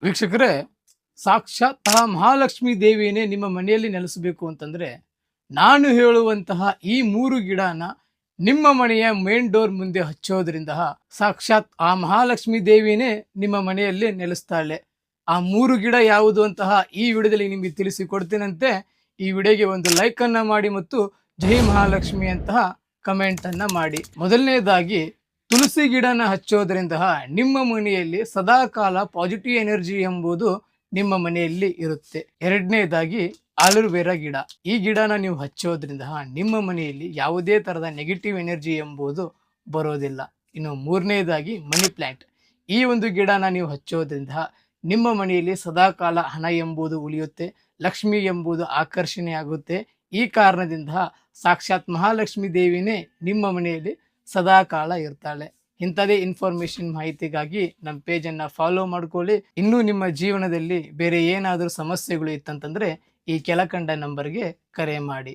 ವೀಕ್ಷಕರೇ, ಸಾಕ್ಷಾತ್ ಆ ಮಹಾಲಕ್ಷ್ಮೀ ದೇವಿಯೇ ನಿಮ್ಮ ಮನೆಯಲ್ಲಿ ನೆಲೆಸಬೇಕು ಅಂತಂದ್ರೆ ನಾನು ಹೇಳುವಂತಹ ಈ 3 ಗಿಡನ ನಿಮ್ಮ ಮನೆಯ ಮೇನ್ ಡೋರ್ ಮುಂದೆ ಹಚ್ಚೋದ್ರಿಂದ ಸಾಕ್ಷಾತ್ ಆ ಮಹಾಲಕ್ಷ್ಮೀ ದೇವಿಯೇ ನಿಮ್ಮ ಮನೆಯಲ್ಲಿ ನೆಲೆಸ್ತಾಳೆ. ಆ 3 ಗಿಡ ಯಾವುದು ಅಂತಹ ಈ ವಿಡಿಯೋದಲ್ಲಿ ನಿಮಗೆ ತಿಳಿಸಿಕೊಡ್ತೇನಂತೆ. ಈ ವಿಡಿಯೋಗೆ ಒಂದು ಲೈಕ್ ಅನ್ನ ಮಾಡಿ ಮತ್ತು ಜೈ ಮಹಾಲಕ್ಷ್ಮಿ ಅಂತಹ ಕಮೆಂಟ್ ಅನ್ನ ಮಾಡಿ. ಮೊದಲನೇದಾಗಿ ತುಳಸಿ ಗಿಡನ ಹಚ್ಚೋದ್ರಿಂದ ನಿಮ್ಮ ಮನೆಯಲ್ಲಿ ಸದಾಕಾಲ ಪಾಸಿಟಿವ್ ಎನರ್ಜಿ ಎಂಬುದು ನಿಮ್ಮ ಮನೆಯಲ್ಲಿ ಇರುತ್ತೆ. ಎರಡನೇದಾಗಿ ಆಲೋವೆರಾ ಗಿಡ, ಈ ಗಿಡನ ನೀವು ಹಚ್ಚೋದ್ರಿಂದ ನಿಮ್ಮ ಮನೆಯಲ್ಲಿ ಯಾವುದೇ ತರಹದ ನೆಗೆಟಿವ್ ಎನರ್ಜಿ ಎಂಬುದು ಬರೋದಿಲ್ಲ. ಇನ್ನು ಮೂರನೇದಾಗಿ ಮನಿ ಪ್ಲಾಂಟ್, ಈ ಒಂದು ಗಿಡನ ನೀವು ಹಚ್ಚೋದ್ರಿಂದ ನಿಮ್ಮ ಮನೆಯಲ್ಲಿ ಸದಾಕಾಲ ಹಣ ಎಂಬುದು ಉಳಿಯುತ್ತೆ, ಲಕ್ಷ್ಮಿ ಎಂಬುದು ಆಕರ್ಷಣೆ ಆಗುತ್ತೆ. ಈ ಕಾರಣದಿಂದ ಸಾಕ್ಷಾತ್ ಮಹಾಲಕ್ಷ್ಮಿ ದೇವಿನೇ ನಿಮ್ಮ ಮನೆಯಲ್ಲಿ ಸದಾಕಾಲ ಇರ್ತಾಳೆ. ಇಂಥದೇ ಇನ್ಫಾರ್ಮೇಶನ್ ಮಾಹಿತಿಗಾಗಿ ನಮ್ಮ ಪೇಜನ್ನು ಫಾಲೋ ಮಾಡ್ಕೊಳ್ಳಿ. ಇನ್ನೂ ನಿಮ್ಮ ಜೀವನದಲ್ಲಿ ಬೇರೆ ಏನಾದರೂ ಸಮಸ್ಯೆಗಳು ಇತ್ತಂತಂದ್ರೆ ಈ ಕೆಳಕಂಡ ನಂಬರ್ಗೆ ಕರೆ ಮಾಡಿ.